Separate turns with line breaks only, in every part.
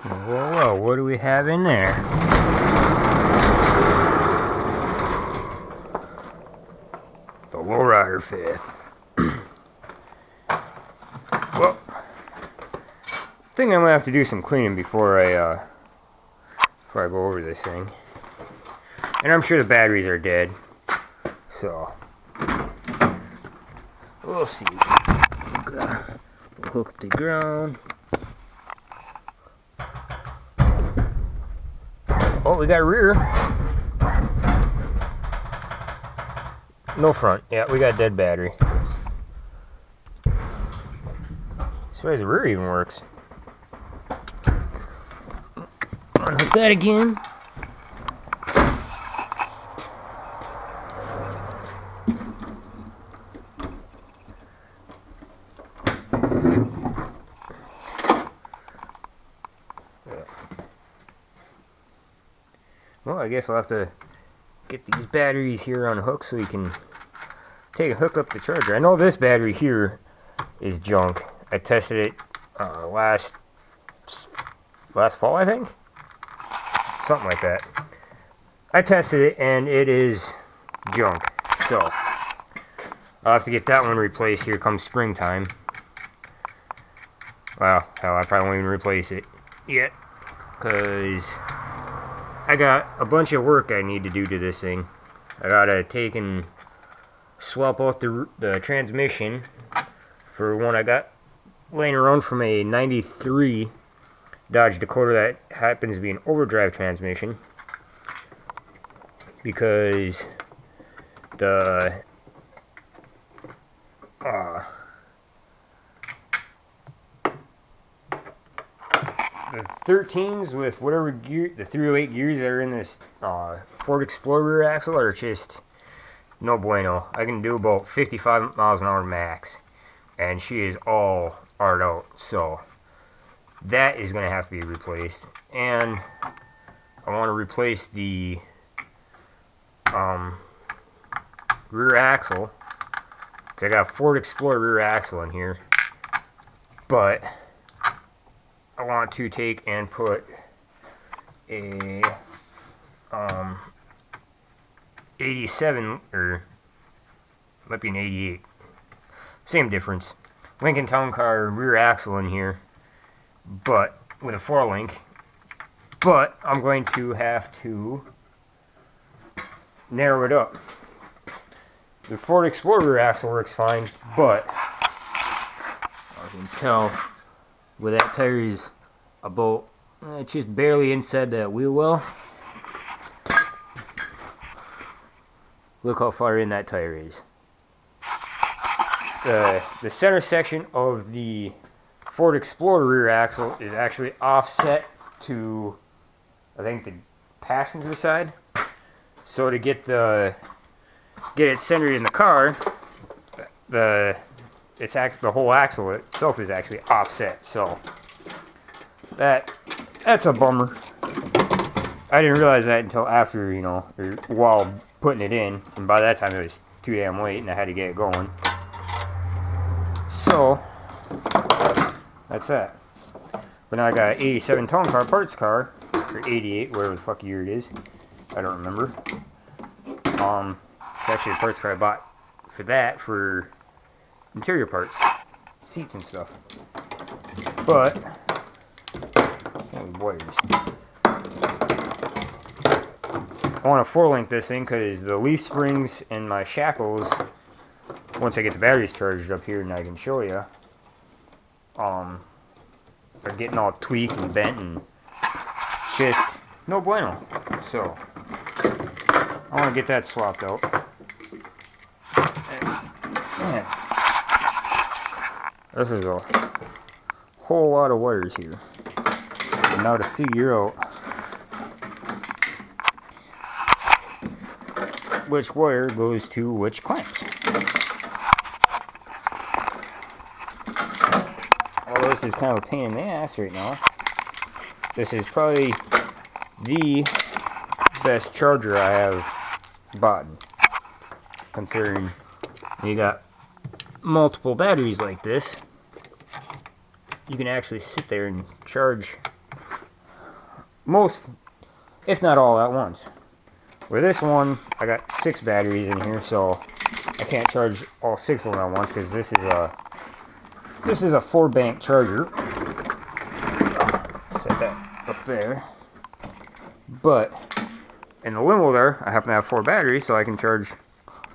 Whoa, what do we have in there? The Lowrider Fifth. Well, I think I'm gonna have to do some cleaning before I go over this thing. And I'm sure the batteries are dead, so we'll see. We'll hook up the ground. Oh, we got rear. No front. Yeah, we got dead battery. So the rear even works. Unhook that again. Well, I guess we'll have to get these batteries here unhooked so we can hook up the charger. I know this battery here is junk. I tested it last fall, I think? Something like that. I tested it and it is junk. So, I'll have to get that one replaced here come springtime. Well, hell, I probably won't even replace it yet, because I got a bunch of work I need to do to this thing. I gotta take and swap out the transmission for one I got laying around from a 93 Dodge Dakota that happens to be an overdrive transmission, because the 13s with whatever gear, the 308 gears that are in this Ford Explorer rear axle are just no bueno. I can do about 55 miles an hour max, and she is all art out, so that is going to have to be replaced. And I want to replace the rear axle. I got a Ford Explorer rear axle in here, but I want to take and put a 87, or might be an 88, same difference, Lincoln Town Car rear axle in here, but with a 4-link. But I'm going to have to narrow it up. The Ford Explorer rear axle works fine, but I can tell where that tire is about, it's just barely inside that wheel well. Look how far in that tire is. The center section of the Ford Explorer rear axle is actually offset to, I think, the passenger side. So to get it centered in the car, the whole axle itself is actually offset. So that's a bummer. I didn't realize that until after, or while putting it in, and by that time it was too damn late and I had to get it going. So that's that. But now I got an 87 Town Car parts car, or 88, whatever the fuck year it is. I don't remember. It's actually a parts car I bought for that, for interior parts, seats and stuff. But wires. I want to 4-link this thing because the leaf springs and my shackles, once I get the batteries charged up here and I can show you, are getting all tweaked and bent and just no bueno. So I want to get that swapped out. Man, this is a whole lot of wires here. And now to figure out which wire goes to which clamps. Although this is kind of a pain in the ass right now, this is probably the best charger I have bought, considering you got multiple batteries like this. You can actually sit there and charge most, if not all at once. With this one, I got 6 batteries in here, so I can't charge all 6 of them at once because this is a 4-bank charger. Set that up there. But in the limo there, I happen to have 4 batteries, so I can charge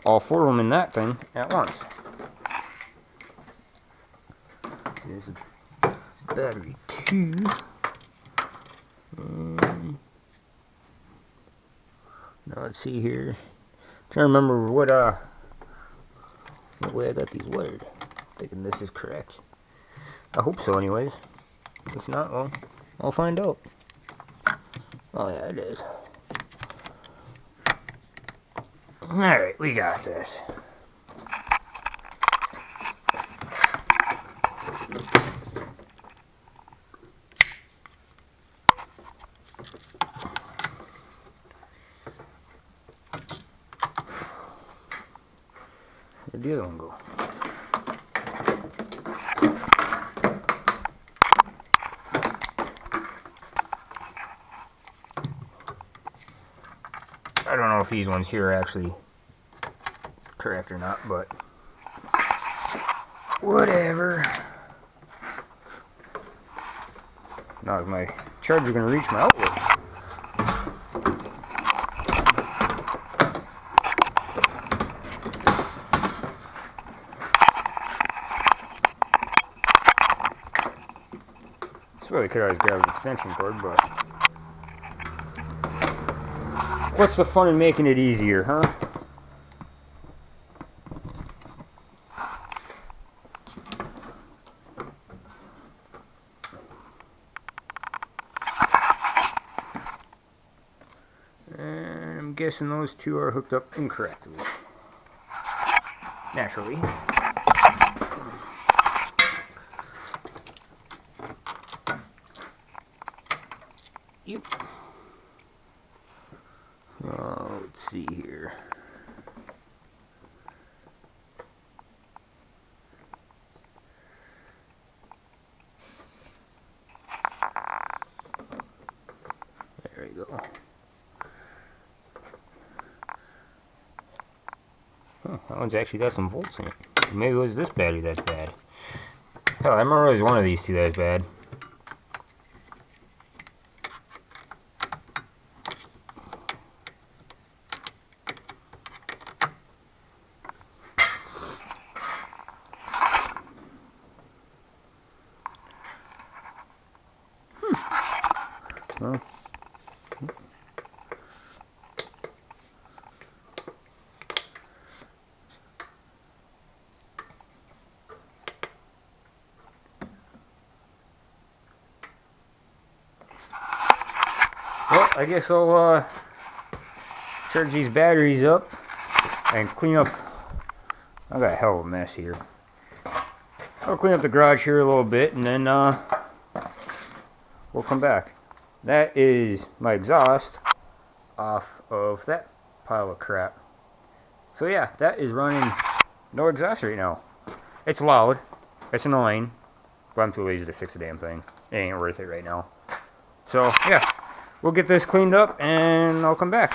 all 4 of them in that thing at once. Here's battery 2. Now let's see here. I'm trying to remember what way I got these wired. Thinking this is correct. I hope so anyways. If not, well, I'll find out. Oh yeah, it is. Alright, we got this. Where'd the other one go? I don't know if these ones here are actually correct or not, but whatever. Now is my charger going to reach my outlet? Really could always grab an extension cord, but what's the fun in making it easier, huh? And I'm guessing those 2 are hooked up incorrectly. Naturally. Yep. Let's see here. There we go. Huh, that one's actually got some volts in it. Maybe it was this battery that's bad. Hell, I remember it was one of these 2 that's bad. Well, I guess I'll charge these batteries up and clean up. I got a hell of a mess here. I'll clean up the garage here a little bit, and then we'll come back. That is my exhaust off of that pile of crap. So yeah, that is running no exhaust right now. It's loud, it's annoying, but I'm too lazy to fix the damn thing. It ain't worth it right now. So yeah, we'll get this cleaned up and I'll come back.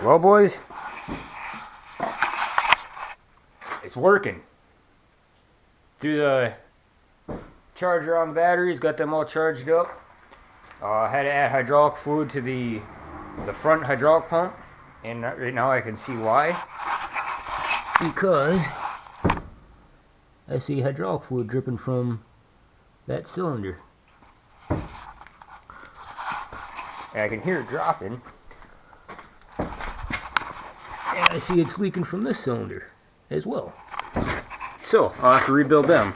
Well, boys, it's working. Through the charger on the batteries, got them all charged up. I had to add hydraulic fluid to the front hydraulic pump, and right now I can see why. Because I see hydraulic fluid dripping from that cylinder. And I can hear it dropping. And I see it's leaking from this cylinder as well. So, I'll have to rebuild them.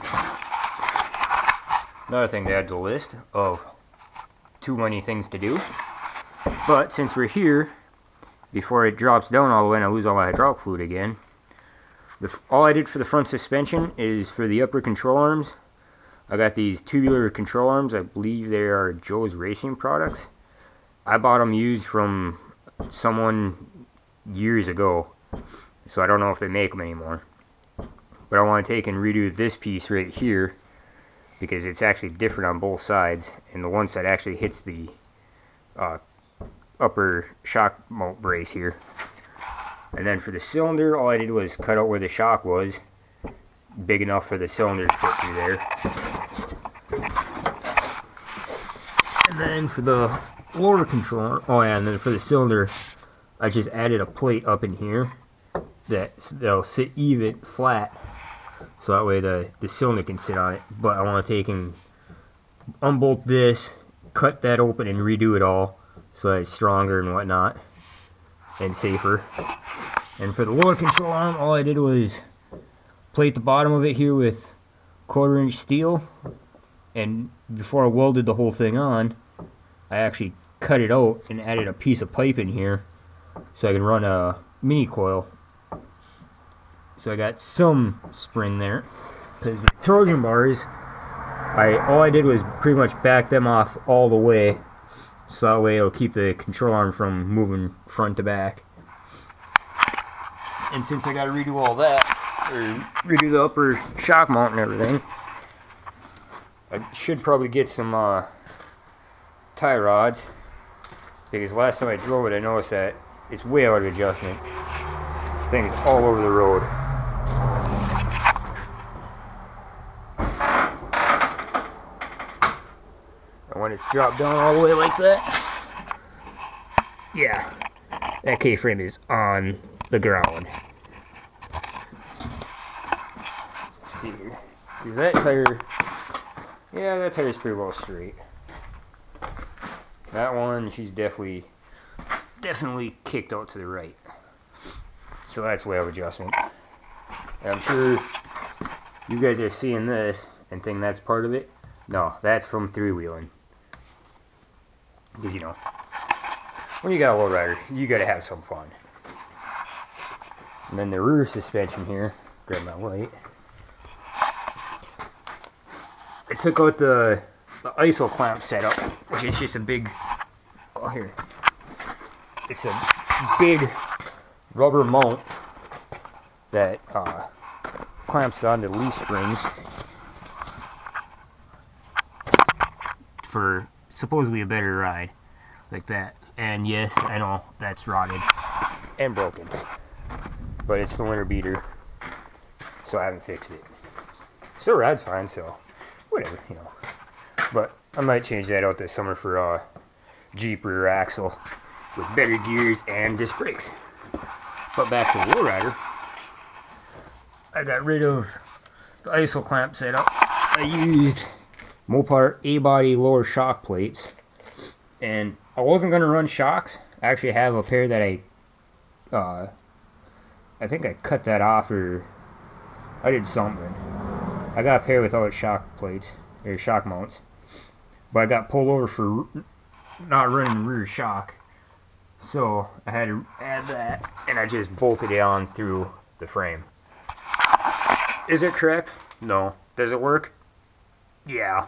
Another thing to add to the list of too many things to do. But since we're here, before it drops down all the way and I lose all my hydraulic fluid again, all I did for the front suspension is for the upper control arms. I got these tubular control arms. I believe they are Joe's Racing products. I bought them used from someone years ago, so I don't know if they make them anymore. But I want to take and redo this piece right here, because it's actually different on both sides, and the one side actually hits the upper shock mount brace here. And then for the cylinder, all I did was cut out where the shock was, big enough for the cylinder to fit through there. And then for the lower controller, oh yeah, and then for the cylinder, I just added a plate up in here that'll sit even flat, so that way the cylinder can sit on it. But I want to take and unbolt this, cut that open, and redo it all so that it's stronger and whatnot and safer. And for the lower control arm, all I did was plate the bottom of it here with 1/4-inch steel, and before I welded the whole thing on, I actually cut it out and added a piece of pipe in here so I can run a mini coil. So I got some spring there, because the Trojan bars, all I did was pretty much back them off all the way, so that way it'll keep the control arm from moving front to back. And since I got to redo all that, or redo the upper shock mount and everything, I should probably get some tie rods, because last time I drove it I noticed that it's way out of adjustment. Things all over the road. And when it's dropped down all the way like that, yeah, that K-frame is on the ground. Is that tire? Yeah, that tire's pretty well straight. That one, she's definitely kicked out to the right. So that's way of adjustment. And I'm sure you guys are seeing this and think that's part of it. No, that's from three-wheeling. Because, you know, when you got a lowrider, you got to have some fun. And then the rear suspension here, grab my light. I took out the ISO clamp setup, which is just a big, oh here, it's a big rubber mount that clamps onto leaf springs for supposedly a better ride, like that. And yes, I know that's rotted and broken, but it's the winter beater, so I haven't fixed it. Still rides fine, so whatever, you know. But I might change that out this summer for a Jeep rear axle with better gears and disc brakes. But back to the lowrider, I got rid of the ISO clamp setup. I used Mopar A-body lower shock plates, and I wasn't going to run shocks. I actually have a pair that I think I cut that off, or I did something. I got a pair without shock plates, or shock mounts, but I got pulled over for not running rear shock, so I had to add that, and I just bolted it on through the frame. Is it correct? No. Does it work? Yeah.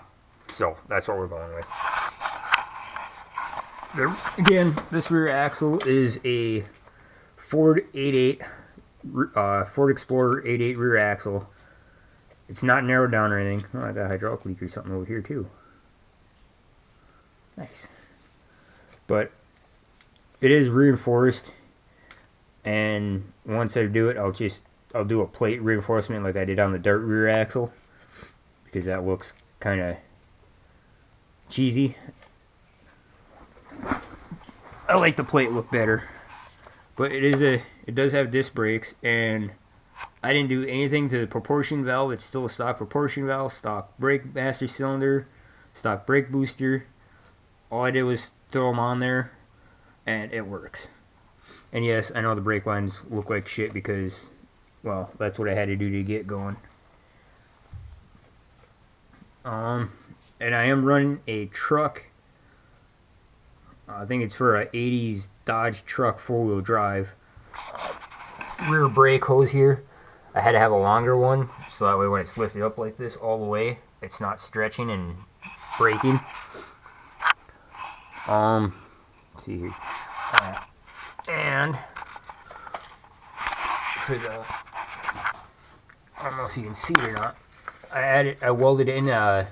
So that's what we're going with. Again, this rear axle is a Ford 88, Ford Explorer 88 rear axle. It's not narrowed down or anything. Oh, I got a hydraulic leak or something over here too. Nice. But it is reinforced, and once I do it, I'll do a plate reinforcement like I did on the dirt rear axle, because that looks kind of cheesy. I like the plate look better, but it does have disc brakes, and I didn't do anything to the proportion valve. It's still a stock proportion valve, stock brake master cylinder, stock brake booster. All I did was throw them on there, and it works. And yes, I know the brake lines look like shit because, well, that's what I had to do to get going. And I am running a truck. I think it's for a 80s Dodge truck 4-wheel drive. Rear brake hose here. I had to have a longer one, so that way when it's lifted up like this all the way, it's not stretching and breaking. Let's see here. And for the, I don't know if you can see it or not. I welded in I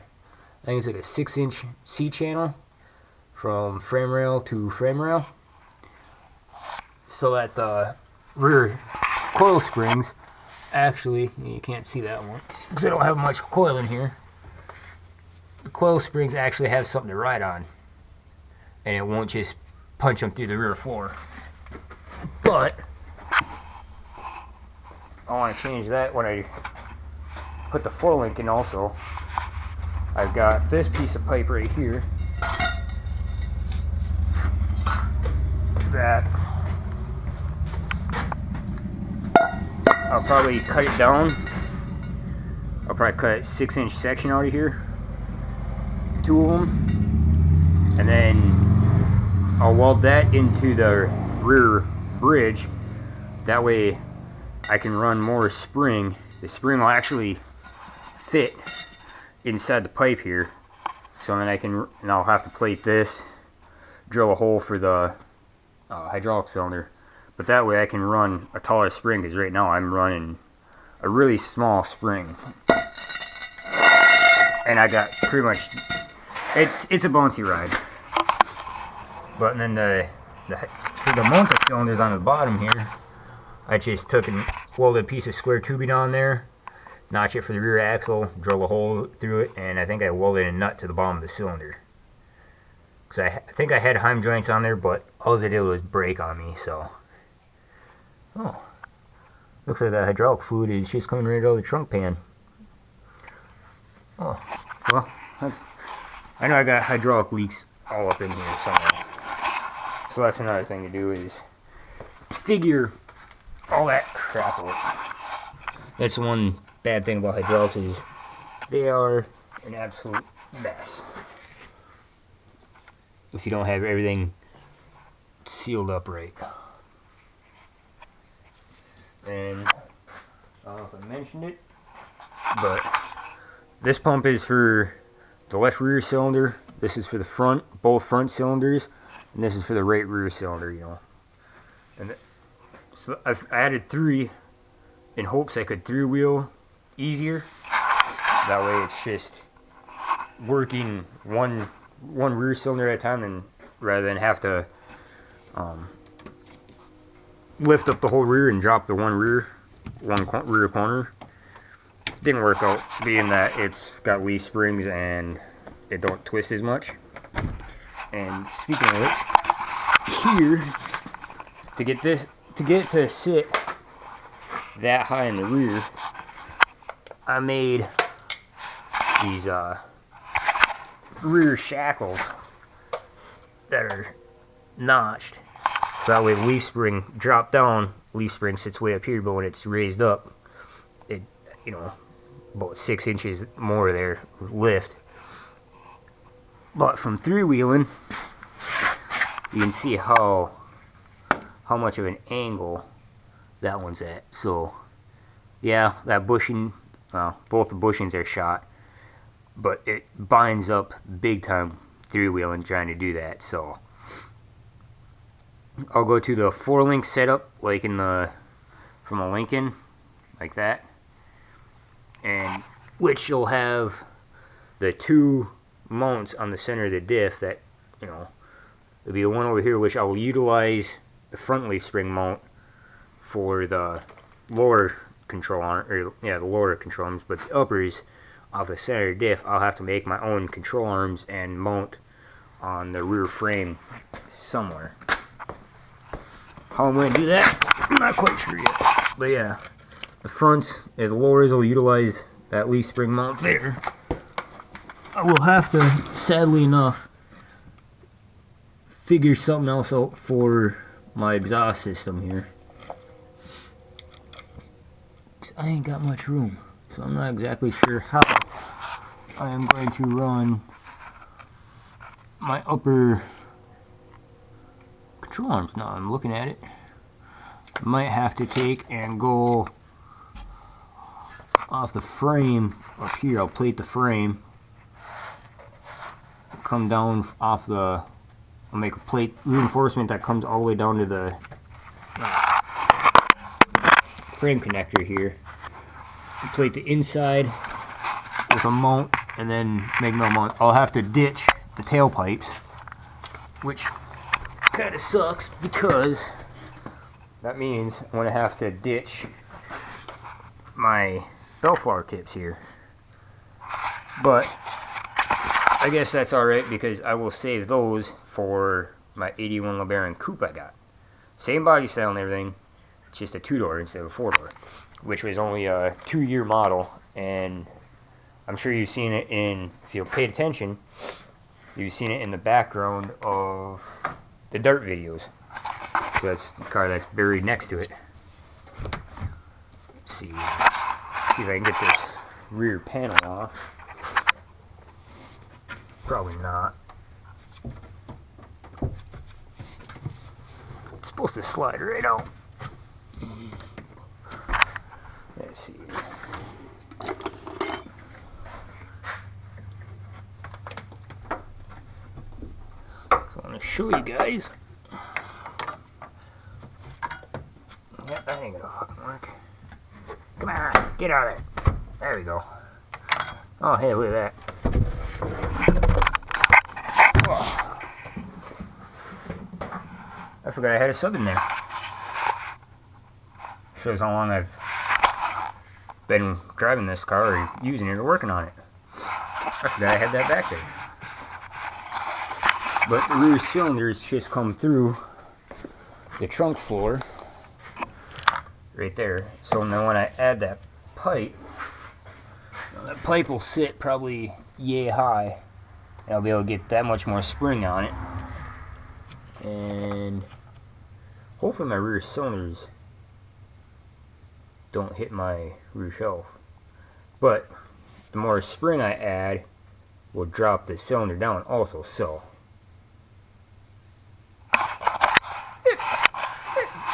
think it's like a 6-inch C channel from frame rail to frame rail, so that the rear coil springs, actually, you can't see that one because I don't have much coil in here. The coil springs actually have something to ride on, and it won't just punch them through the rear floor. But I want to change that when I put the 4-link in also. I've got this piece of pipe right here that I'll probably cut it down. I'll probably cut a 6-inch section out of here, 2 of them, and then I'll weld that into the rear bridge. That way I can run more spring. The spring will actually fit inside the pipe here, so then I'll have to plate this, drill a hole for the hydraulic cylinder, but that way I can run a taller spring, because right now I'm running a really small spring, and I got pretty much, it's a bouncy ride. But then for the mount the cylinders on the bottom here, I just took and welded a piece of square tubing on there, notch it for the rear axle, drill a hole through it, and I think I welded a nut to the bottom of the cylinder. Because I think I had Heim joints on there, but all I did was break on me, so. Oh. Looks like that hydraulic fluid is just coming right out of the trunk pan. Oh. Well, I know I got hydraulic leaks all up in here somewhere. So that's another thing to do, is figure all that crap out. That's one bad thing about hydraulics, is they are an absolute mess if you don't have everything sealed up right. And I don't know if I mentioned it, but this pump is for the left rear cylinder, this is for the front, both front cylinders, and this is for the right rear cylinder, you know. And so I've added 3 in hopes I could 3-wheel easier. That way it's just working one rear cylinder at a time, and rather than have to lift up the whole rear and drop the one rear corner. Didn't work out, being that it's got leaf springs and it don't twist as much. And speaking of which, here, to get it to sit that high in the rear, I made these rear shackles that are notched, so that way the leaf spring drop down, leaf spring sits way up here, but when it's raised up, it, you know, about 6 inches more there lift. But from 3-wheeling, you can see how much of an angle that one's at. So yeah, that bushing, both the bushings are shot, but it binds up big time 3-wheeling trying to do that. So I'll go to the 4-link setup, like from a Lincoln, like that, and which will have the 2 mounts on the center of the diff. That, you know, it'll be the one over here, which I will utilize the front leaf spring mount for the lower control arm, or yeah, the lower control arms, but the uppers off the center diff, I'll have to make my own control arms and mount on the rear frame somewhere. How I'm going to do that, I'm not quite sure yet. But yeah, the fronts and the lowers will utilize that leaf spring mount there. I will have to, sadly enough, figure something else out for my exhaust system here. I ain't got much room, so I'm not exactly sure how I am going to run my upper control arms. Now I'm looking at it. I might have to take and go off the frame up here. I'll plate the frame, come down off the, I'll make a plate reinforcement that comes all the way down to the frame connector here. Plate the inside with a mount and then make no mount. I'll have to ditch the tailpipes, which kind of sucks because that means I'm going to have to ditch my bell flower tips here. But I guess that's alright because I will save those for my 81 LeBaron coupe I got. Same body style and everything, it's just a 2-door instead of a 4-door, which was only a 2-year model, and I'm sure you've seen it in, if you paid attention, you've seen it in the background of the Dart videos. So that's the car that's buried next to it. Let's see if I can get this rear panel off. Probably not. It's supposed to slide right out. Let's see. So I'm going to show you guys. Yeah, that ain't gonna fucking work. Come on, get out of there. There we go. Oh, hey, look at that. Oh. I forgot I had a sub in there. Shows how long I've been driving this car or using it or working on it. I forgot I had that back there. But the rear cylinders just come through the trunk floor right there. So now when I add that pipe will sit probably yay high, and I'll be able to get that much more spring on it. And hopefully my rear cylinders don't hit my rear shelf. But the more spring I add will drop the cylinder down also, so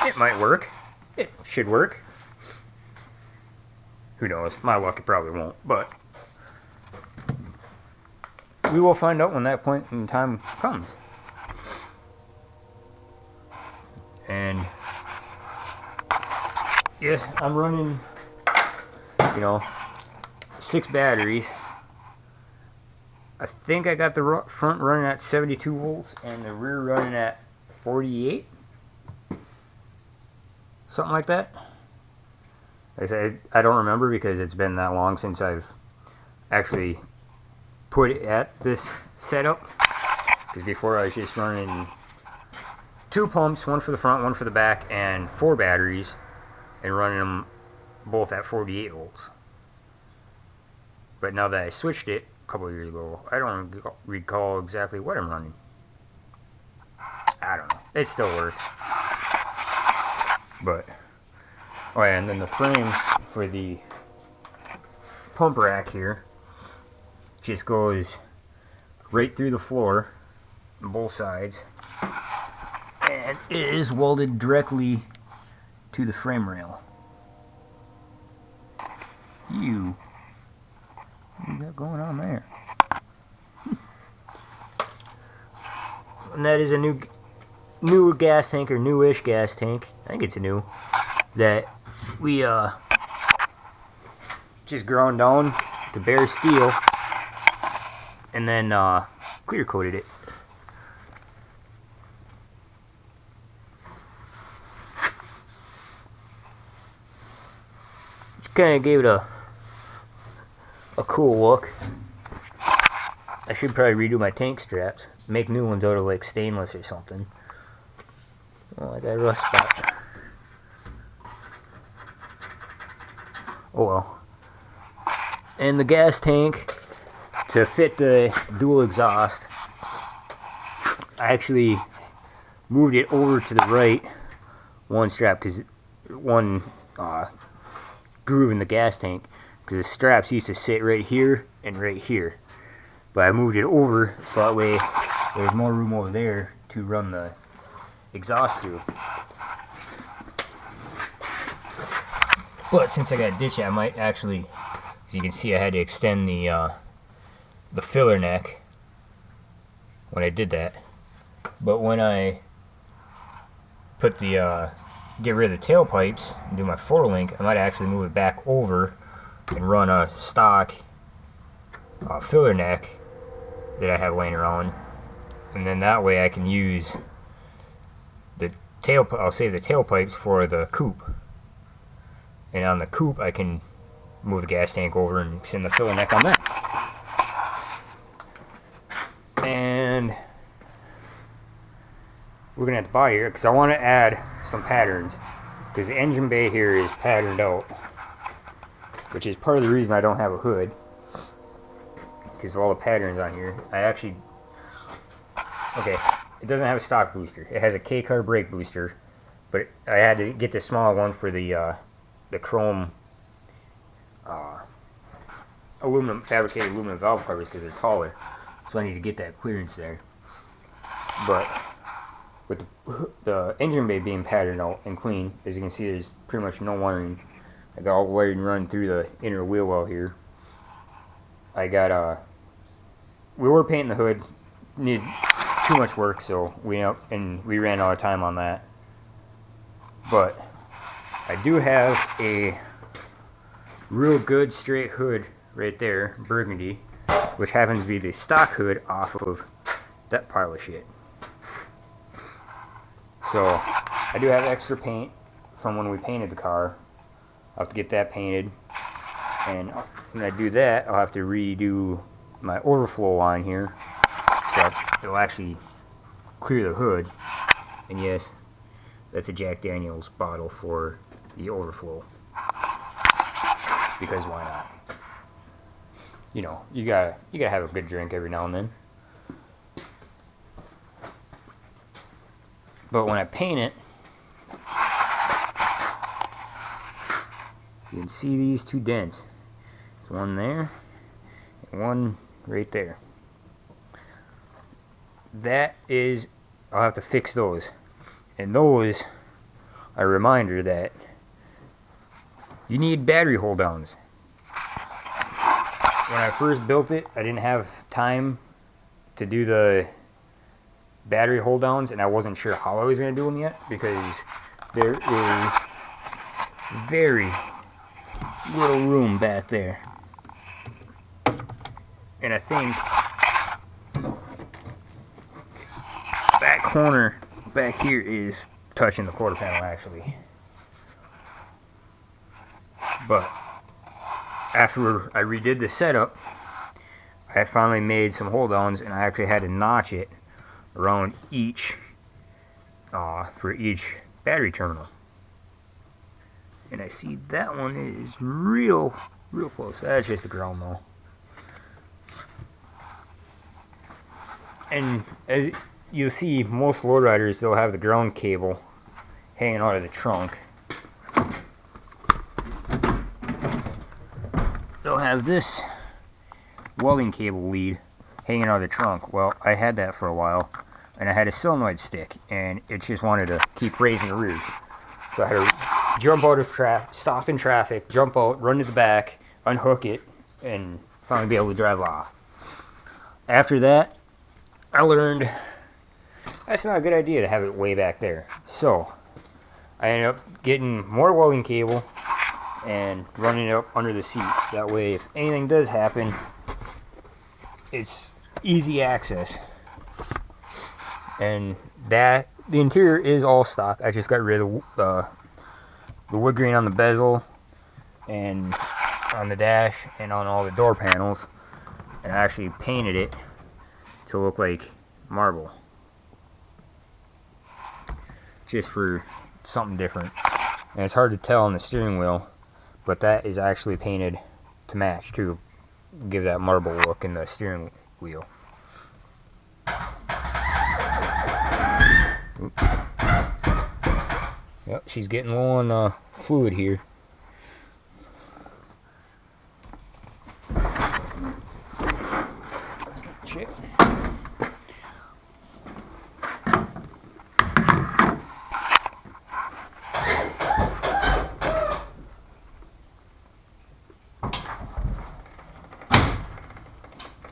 it might work. It should work. Who knows? My luck, it probably won't, but we will find out when that point in time comes. And yes, I'm running, 6 batteries. I think I got the front running at 72 volts and the rear running at 48. Something like that. Like I said, I don't remember because it's been that long since I've actually put it at this setup. Because before I was just running 2 pumps, one for the front, one for the back, and 4 batteries, and running them both at 48 volts. But now that I switched it a couple of years ago, I don't recall exactly what I'm running. I don't know. It still works. But, oh yeah, and then the frame for the pump rack here just goes right through the floor on both sides, and it is welded directly to the frame rail. What you got going on there? And that is a new gas tank, or newish gas tank. I think it's a new, that we just ground down to bare steel and then clear coated it. Just kind of gave it a cool look. I should probably redo my tank straps, make new ones out of like stainless or something. Oh, I got a rust spot. Oh well. And the gas tank, to fit the dual exhaust, I actually moved it over to the right one strap, because one groove in the gas tank, because the straps used to sit right here and right here. But I moved it over so that way there's more room over there to run the exhaust through. But since I got ditched, I might actually, as you can see, I had to extend the filler neck when I did that. But when I put the get rid of the tailpipes and do my 4-link, I might actually move it back over and run a stock filler neck that I have laying around, and then that way I can use the I'll save the tailpipes for the coupe, and on the coupe I can move the gas tank over and extend the filler neck on that. And we're gonna have to buy here because I want to add some patterns, because the engine bay here is patterned out, which is part of the reason I don't have a hood, because of all the patterns on here. Okay, it doesn't have a stock booster. It has a K-car brake booster, but I had to get the small one for the chrome fabricated aluminum valve covers, because they're taller, so I need to get that clearance there. But with the engine bay being patterned out and clean, as you can see, there's pretty much no wiring. I got all the wiring run through the inner wheel well here. I got we were painting the hood, needed too much work, so we ran out of time on that. But I do have a real good straight hood right there, burgundy, which happens to be the stock hood off of that pile of shit. So I do have extra paint from when we painted the car. I'll have to get that painted, and when I do that, I'll have to redo my overflow line here, so it'll actually clear the hood. And yes, that's a Jack Daniels bottle for the overflow, because why not? You know, you gotta have a good drink every now and then. But when I paint it, you can see these two dents. There's one there and one right there. I'll have to fix those. And those are a reminder that you need battery hold downs. When I first built it, I didn't have time to do the battery hold downs, and I wasn't sure how I was going to do them yet, because there is very little room back there, and I think that corner back here is touching the quarter panel actually. But after I redid the setup, I finally made some hold downs, and I actually had to notch it around each for each battery terminal. And I see that one is real close. That's just the ground though. And as you'll see, most lowriders, they'll have the ground cable hanging out of the trunk. They'll have this welding cable lead hanging out of the trunk. Well, I had that for a while, and I had a solenoid stick, and it just wanted to keep raising the roof. So I had to jump out of stop in traffic, jump out, run to the back, unhook it, and finally be able to drive off. After that, I learned that's not a good idea to have it way back there. So I ended up getting more welding cable and running it up under the seat. That way, if anything does happen, it's easy access. And that the interior is all stock. I just got rid of the wood grain on the bezel and on the dash and on all the door panels, and I actually painted it to look like marble, just for something different. And it's hard to tell on the steering wheel, but that is actually painted to match, to give that marble look in the steering wheel. Oops. Yep, she's getting low on fluid here. Check.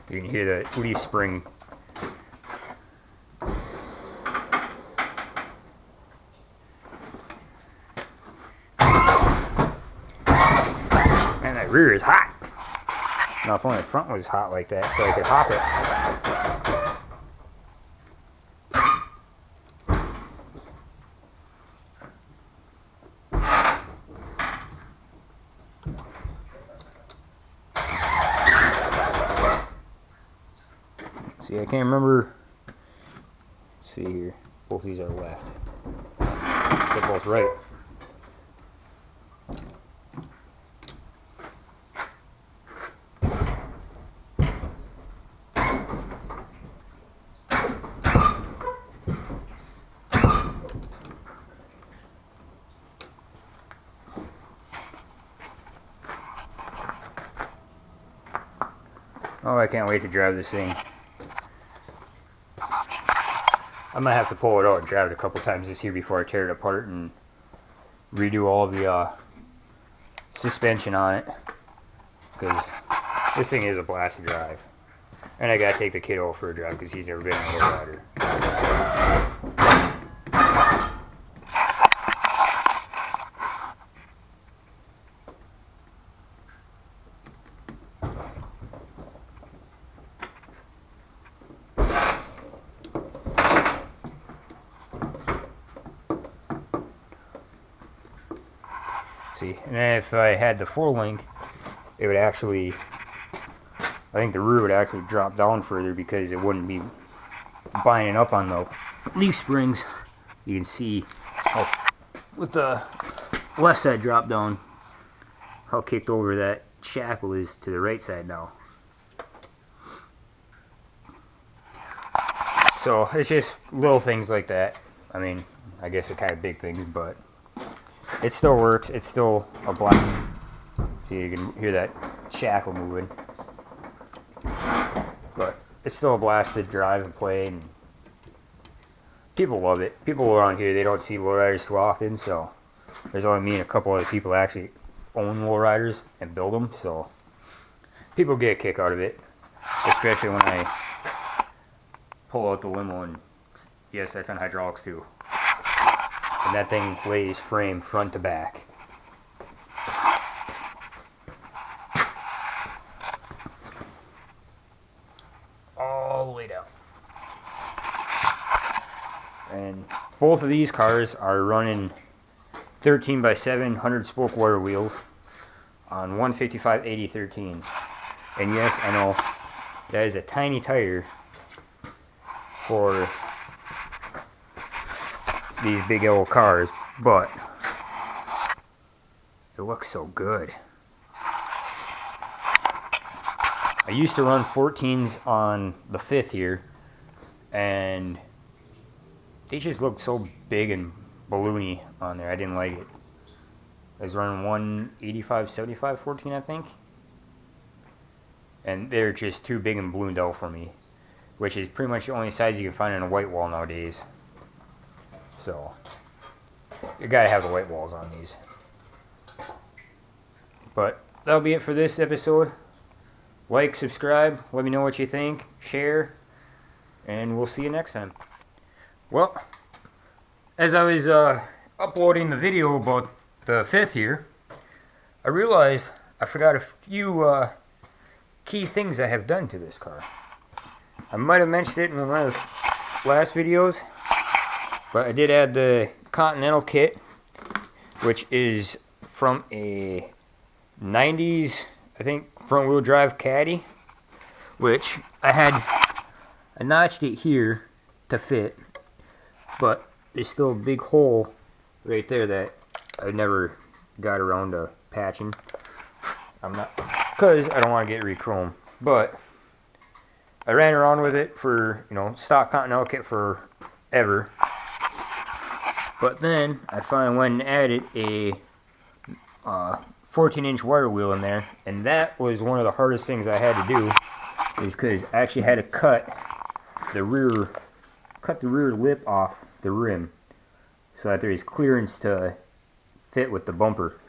You can hear the leaf spring. that rear is hot. Now if only the front was hot like that so I could hop it. See, I can't remember. Let's see here. Both these are left. They're both right. Oh, I can't wait to drive this thing. I might have to pull it out and drive it a couple times this year before I tear it apart and redo all the suspension on it. Because this thing is a blast to drive. And I gotta take the kid over for a drive because he's never been on a lowrider. See, and then if I had the 4-link, it would actually, I think the rear would actually drop down further because it wouldn't be binding up on the leaf springs. You can see how, with the left side drop down, how kicked over that shackle is to the right side now. So it's just little things like that. I mean, I guess it's kind of big things, but it still works. It's still a blast. See, you can hear that shackle moving. But it's still a blast to drive and play, and people love it. People around here, they don't see lowriders too often, so there's only me and a couple other people that actually own lowriders and build them, so people get a kick out of it, especially when I pull out the limo, and yes, that's on hydraulics too. And that thing lays frame front to back. All the way down. And both of these cars are running 13x7 100 spoke wire wheels on 155 8013s. And yes, I know that is a tiny tire for these big old cars, but it looks so good. I used to run 14s on the Fifth here, and they just looked so big and balloony on there. I didn't like it. I was running 185 75 14, I think, and they're just too big and ballooned out for me, which is pretty much the only size you can find in a white wall nowadays. So you gotta have the white walls on these. But that'll be it for this episode. Like, subscribe, let me know what you think, share, and we'll see you next time. Well, as I was uploading the video about the Fifth here, I realized I forgot a few key things I have done to this car. I might have mentioned it in one of the last videos, but I did add the Continental kit, which is from a 90s, I think, front wheel drive caddy, which I notched it here to fit, but there's still a big hole right there that I never got around to patching. I'm not, because I don't want to get re-chrome, but I ran around with it for, stock Continental kit forever. But then I finally went and added a 14-inch wire wheel in there, and that was one of the hardest things I had to do, is because I actually had to cut the rear lip off the rim so that there is clearance to fit with the bumper.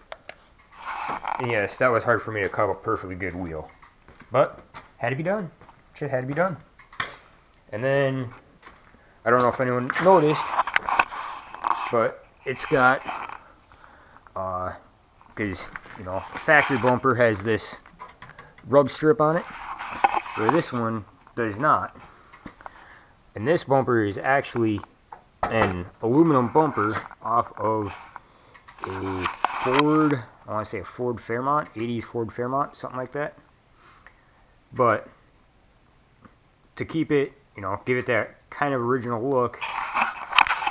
And yes, that was hard for me to cut a perfectly good wheel, but had to be done. Just had to be done. And then I don't know if anyone noticed, but it's got because, you know, factory bumper has this rub strip on it, where this one does not. And this bumper is actually an aluminum bumper off of a Ford, I want to say a Ford Fairmont, 80s Ford Fairmont, something like that. But to keep it, you know, give it that kind of original look,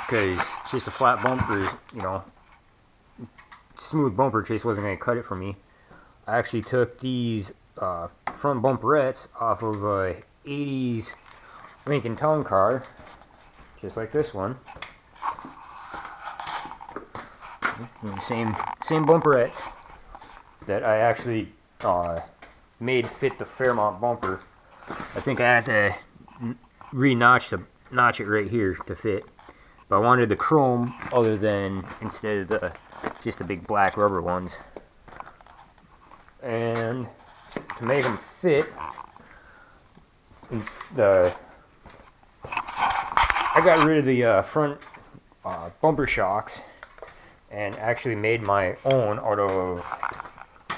because it's just a flat bumper, you know, smooth bumper chase wasn't going to cut it for me. I actually took these front bumperettes off of a 80s Lincoln Town car, just like this one. Same bumperettes that I actually made fit the Fairmont bumper. I think I had to notch it right here to fit. But I wanted the chrome other than instead of just the big black rubber ones. And to make them fit, I got rid of the front bumper shocks and actually made my own out of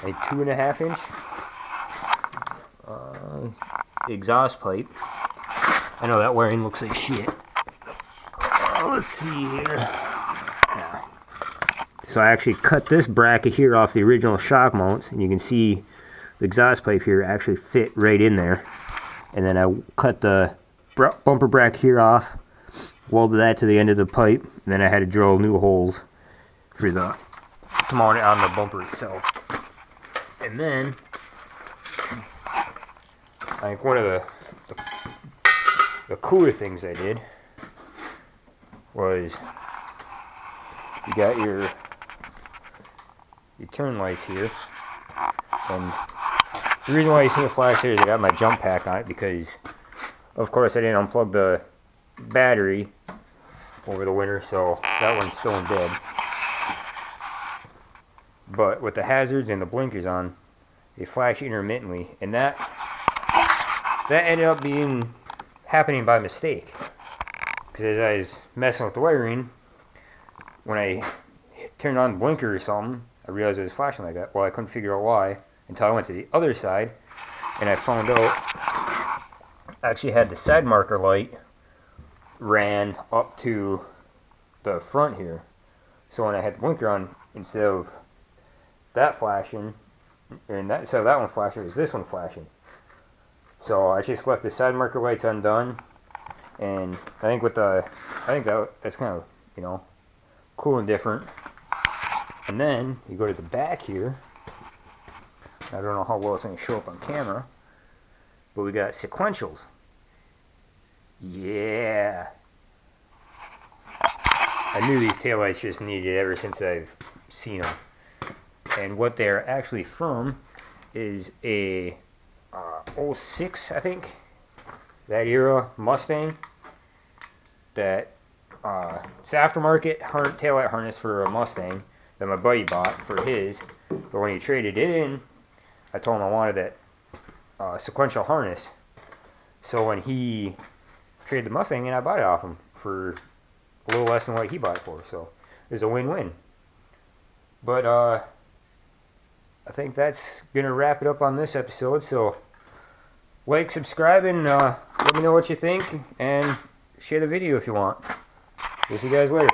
a 2.5 inch exhaust pipe. I know that wiring looks like shit. Let's see here. Yeah. So I actually cut this bracket here off the original shock mounts, and you can see the exhaust pipe here actually fit right in there. And then I cut the bumper bracket here off, welded that to the end of the pipe, and then I had to drill new holes for to mount it on the bumper itself. And then I think one of the cooler things I did was you got your turn lights here, and the reason why you see the flash here is I got my jump pack on it because of course I didn't unplug the battery over the winter, so that one's still in bed. But with the hazards and the blinkers on, they flash intermittently, and that ended up happening by mistake. Because as I was messing with the wiring, when I turned on the blinker or something, I realized it was flashing like that. Well, I couldn't figure out why until I went to the other side, and I found out I actually had the side marker light ran up to the front here. So when I had the blinker on, instead of that flashing, instead of that one flashing, it was this one flashing. So I just left the side marker lights undone, and I think that's kind of, you know, cool and different. And then you go to the back here. I don't know how well it's going to show up on camera, but we got sequentials. Yeah. I knew these taillights just needed ever since I've seen them. And what they're actually from is a 06, I think, that era Mustang. That it's aftermarket taillight harness for a Mustang that my buddy bought for his. But when he traded it in, I told him I wanted that sequential harness. So when he traded the Mustang in, I bought it off him for a little less than what he bought it for. So it was a win-win. But I think that's going to wrap it up on this episode. So like, subscribe, and let me know what you think, and share the video if you want. We'll see you guys later.